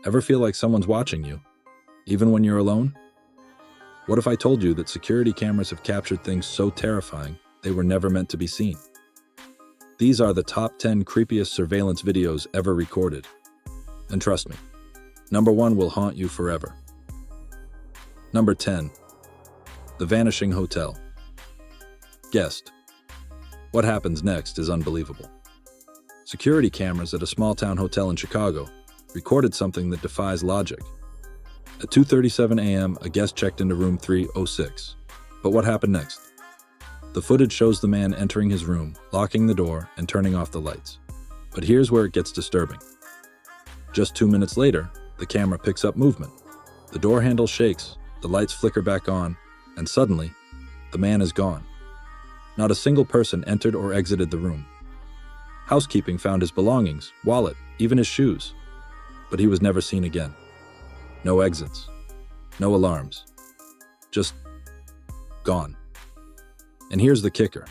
Ever feel like someone's watching you, even when you're alone? What if I told you that security cameras have captured things so terrifying they were never meant to be seen? These are the top 10 creepiest surveillance videos ever recorded. And trust me, number 1 will haunt you forever. Number 10. The Vanishing Hotel. Guessed. What happens next is unbelievable. Security cameras at a small-town hotel in Chicago recorded something that defies logic. At 2:37 a.m., a guest checked into room 306. But what happened next? The footage shows the man entering his room, locking the door, and turning off the lights. But here's where it gets disturbing. Just 2 minutes later, the camera picks up movement. The door handle shakes, the lights flicker back on, and suddenly, the man is gone. Not a single person entered or exited the room. Housekeeping found his belongings, wallet, even his shoes. But he was never seen again. No exits. No alarms. Just gone. And here's the kicker.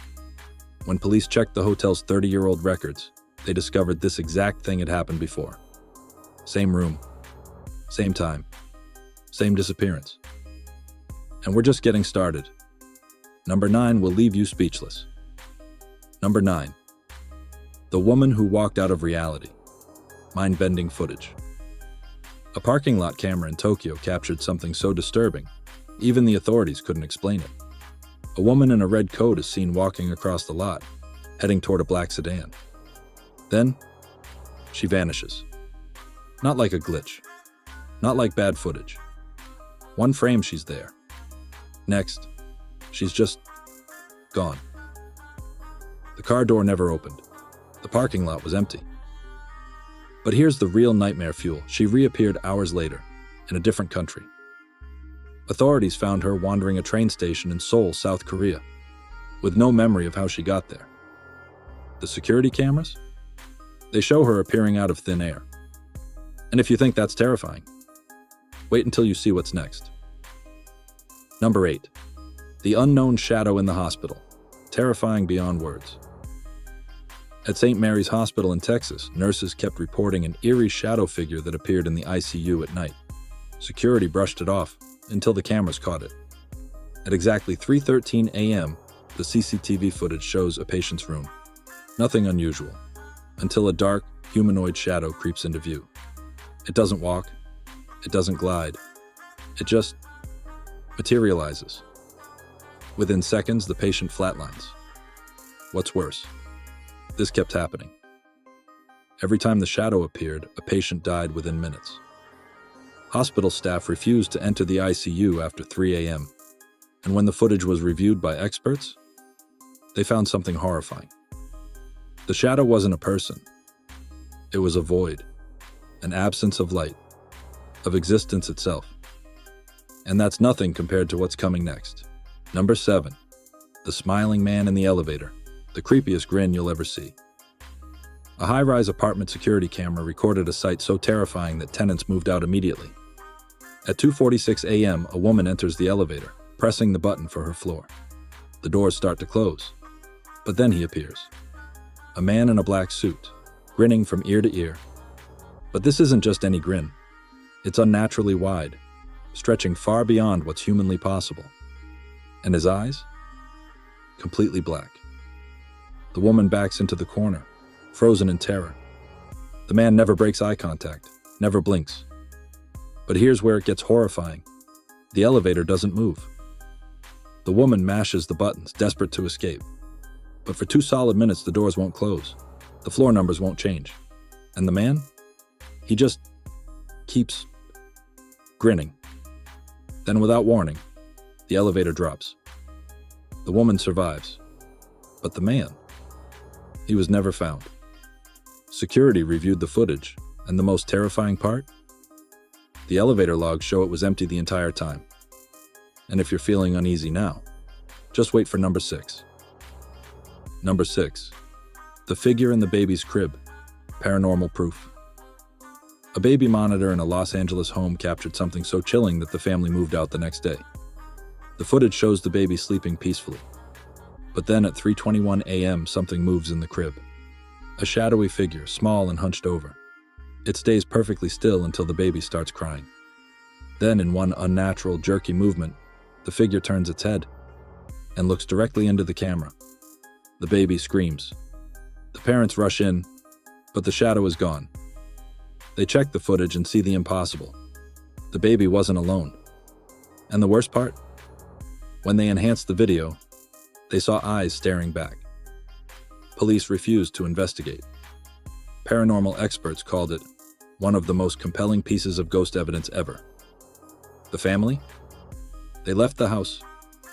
When police checked the hotel's 30-year-old records, they discovered this exact thing had happened before. Same room, same time, same disappearance. And we're just getting started. Number 9 will leave you speechless. Number 9. The woman who walked out of reality. Mind-bending footage. A parking lot camera in Tokyo captured something so disturbing, even the authorities couldn't explain it. A woman in a red coat is seen walking across the lot, heading toward a black sedan. Then, she vanishes. Not like a glitch. Not like bad footage. One frame she's there. Next, she's just gone. The car door never opened. The parking lot was empty. But here's the real nightmare fuel. She reappeared hours later, in a different country. Authorities found her wandering a train station in Seoul, South Korea, with no memory of how she got there. The security cameras? They show her appearing out of thin air. And if you think that's terrifying, wait until you see what's next. Number 8. The unknown shadow in the hospital. Terrifying beyond words. At St. Mary's Hospital in Texas, nurses kept reporting an eerie shadow figure that appeared in the ICU at night. Security brushed it off until the cameras caught it. At exactly 3:13 a.m., the CCTV footage shows a patient's room. Nothing unusual, until a dark, humanoid shadow creeps into view. It doesn't walk, it doesn't glide, it just materializes. Within seconds, the patient flatlines. What's worse, this kept happening. Every time the shadow appeared, a patient died within minutes. Hospital staff refused to enter the ICU after 3 a.m., and when the footage was reviewed by experts, they found something horrifying. The shadow wasn't a person. It was a void, an absence of light, of existence itself. And that's nothing compared to what's coming next. Number 7. The smiling man in the elevator. The creepiest grin you'll ever see. A high-rise apartment security camera recorded a sight so terrifying that tenants moved out immediately. At 2:46 a.m., a woman enters the elevator, pressing the button for her floor. The doors start to close, but then he appears. A man in a black suit, grinning from ear to ear. But this isn't just any grin. It's unnaturally wide, stretching far beyond what's humanly possible. And his eyes? Completely black. The woman backs into the corner, frozen in terror. The man never breaks eye contact, never blinks. But here's where it gets horrifying. The elevator doesn't move. The woman mashes the buttons, desperate to escape. But for 2 solid minutes, the doors won't close. The floor numbers won't change. And the man? He just keeps grinning. Then, without warning, the elevator drops. The woman survives. But the man? He was never found. Security reviewed the footage, and the most terrifying part? The elevator logs show it was empty the entire time. And if you're feeling uneasy now, just wait for number 6. Number 6. The figure in the baby's crib. Paranormal proof. A baby monitor in a Los Angeles home captured something so chilling that the family moved out the next day. The footage shows the baby sleeping peacefully. But then at 3:21 a.m., something moves in the crib. A shadowy figure, small and hunched over. It stays perfectly still until the baby starts crying. Then, in one unnatural, jerky movement, the figure turns its head and looks directly into the camera. The baby screams. The parents rush in, but the shadow is gone. They check the footage and see the impossible. The baby wasn't alone. And the worst part? When they enhanced the video, they saw eyes staring back. Police refused to investigate. Paranormal experts called it one of the most compelling pieces of ghost evidence ever. The family? They left the house,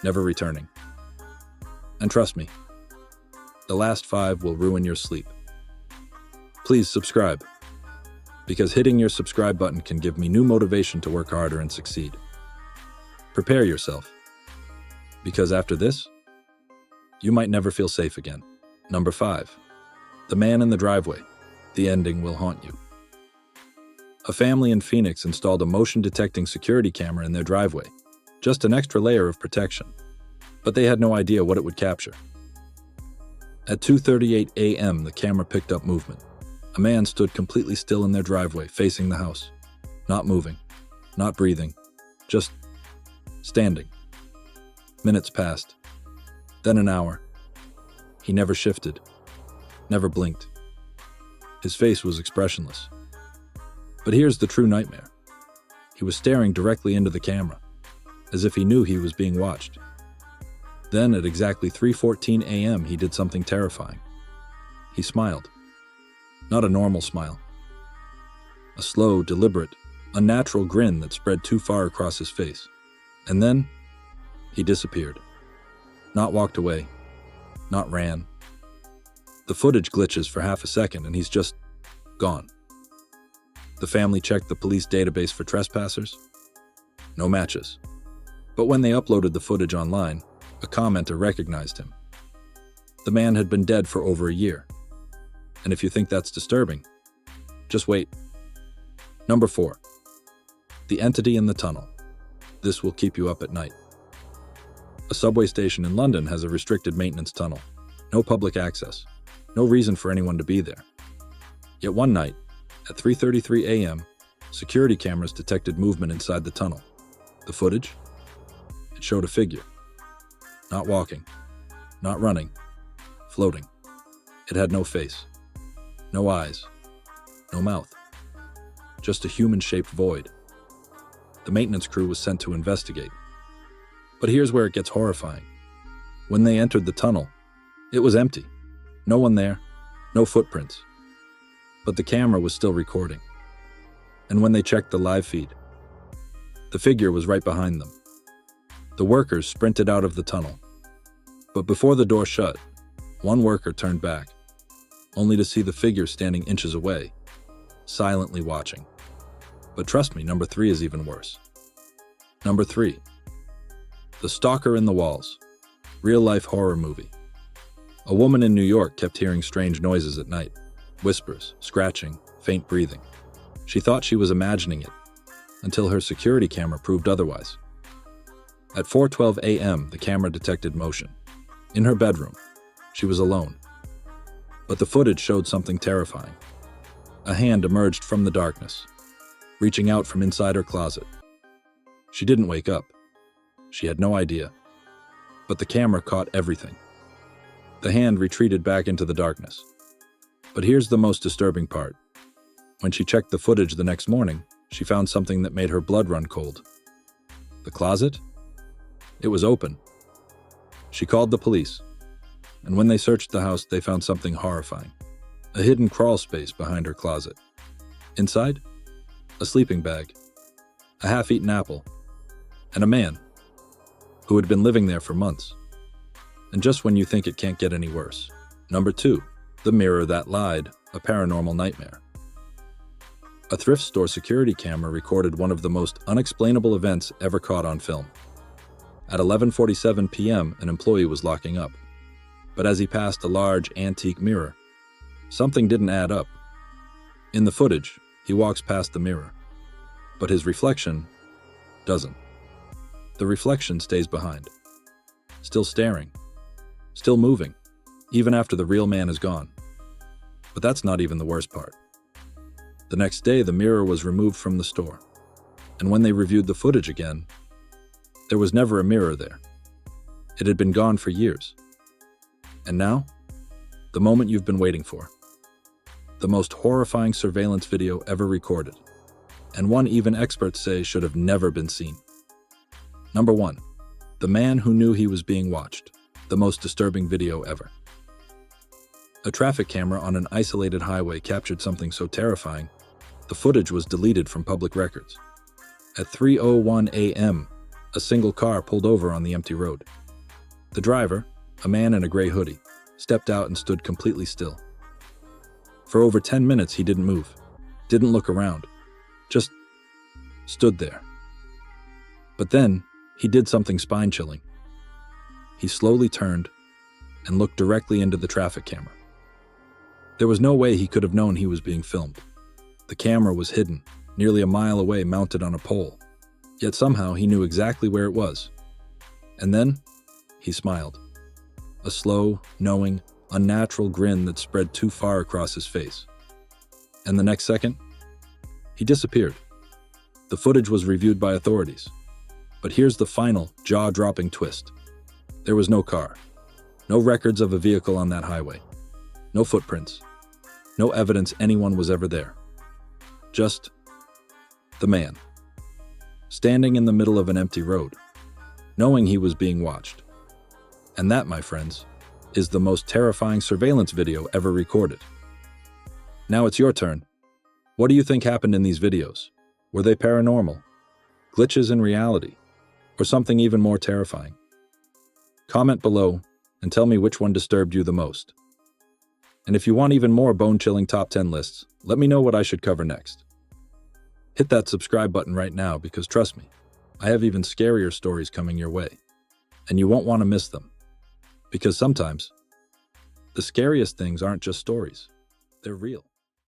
never returning. And trust me, the last 5 will ruin your sleep. Please subscribe, because hitting your subscribe button can give me new motivation to work harder and succeed. Prepare yourself, because after this, you might never feel safe again. Number 5. The man in the driveway. The ending will haunt you. A family in Phoenix installed a motion-detecting security camera in their driveway, just an extra layer of protection. But they had no idea what it would capture. At 2:38 a.m., the camera picked up movement. A man stood completely still in their driveway, facing the house. Not moving, not breathing, just standing. Minutes passed, then an hour. He never shifted, never blinked. His face was expressionless. But here's the true nightmare. He was staring directly into the camera, as if he knew he was being watched. Then, at exactly 3:14 a.m., he did something terrifying. He smiled. Not a normal smile. A slow, deliberate, unnatural grin that spread too far across his face. And then, he disappeared. Not walked away. Not ran. The footage glitches for half a second and he's just gone. The family checked the police database for trespassers. No matches. But when they uploaded the footage online, a commenter recognized him. The man had been dead for over a year. And if you think that's disturbing, just wait. Number 4. The entity in the tunnel. This will keep you up at night. A subway station in London has a restricted maintenance tunnel. No public access. No reason for anyone to be there. Yet one night, at 3:33 a.m., security cameras detected movement inside the tunnel. The footage? It showed a figure. Not walking. Not running. Floating. It had no face. No eyes. No mouth. Just a human-shaped void. The maintenance crew was sent to investigate. But here's where it gets horrifying. When they entered the tunnel, it was empty. No one there. No footprints. But the camera was still recording. And when they checked the live feed, the figure was right behind them. The workers sprinted out of the tunnel. But before the door shut, one worker turned back, only to see the figure standing inches away, silently watching. But trust me, number 3 is even worse. Number 3. The Stalker in the Walls. Real-life horror movie. A woman in New York kept hearing strange noises at night. Whispers, scratching, faint breathing. She thought she was imagining it, until her security camera proved otherwise. At 4:12 a.m., the camera detected motion. In her bedroom, she was alone. But the footage showed something terrifying. A hand emerged from the darkness, reaching out from inside her closet. She didn't wake up. She had no idea. But the camera caught everything. The hand retreated back into the darkness. But here's the most disturbing part. When she checked the footage the next morning, she found something that made her blood run cold. The closet? It was open. She called the police, and when they searched the house, they found something horrifying. A hidden crawl space behind her closet. Inside, a sleeping bag, a half-eaten apple, and a man who had been living there for months. And just when you think it can't get any worse. Number 2. The Mirror That Lied, a paranormal nightmare. A thrift store security camera recorded one of the most unexplainable events ever caught on film. At 11:47 p.m., an employee was locking up. But as he passed a large, antique mirror, something didn't add up. In the footage, he walks past the mirror, but his reflection doesn't. The reflection stays behind, still staring, still moving, even after the real man is gone. But that's not even the worst part. The next day, the mirror was removed from the store. And when they reviewed the footage again, there was never a mirror there. It had been gone for years. And now, the moment you've been waiting for. The most horrifying surveillance video ever recorded, and one even experts say should have never been seen. Number 1. The man who knew he was being watched. The most disturbing video ever. A traffic camera on an isolated highway captured something so terrifying, the footage was deleted from public records. At 3:01 a.m., a single car pulled over on the empty road. The driver, a man in a gray hoodie, stepped out and stood completely still. For over 10 minutes, he didn't move, didn't look around, just stood there. But then, he did something spine-chilling. He slowly turned and looked directly into the traffic camera. There was no way he could have known he was being filmed. The camera was hidden, nearly a mile away, mounted on a pole. Yet somehow he knew exactly where it was. And then, he smiled. A slow, knowing, unnatural grin that spread too far across his face. And the next second, he disappeared. The footage was reviewed by authorities. But here's the final, jaw-dropping twist. There was no car, no records of a vehicle on that highway, no footprints, no evidence anyone was ever there. Just the man, standing in the middle of an empty road, knowing he was being watched. And that, my friends, is the most terrifying surveillance video ever recorded. Now it's your turn. What do you think happened in these videos? Were they paranormal, glitches in reality, or something even more terrifying? Comment below and tell me which one disturbed you the most. And if you want even more bone-chilling top 10 lists, let me know what I should cover next. Hit that subscribe button right now because trust me, I have even scarier stories coming your way. And you won't want to miss them. Because sometimes, the scariest things aren't just stories, they're real.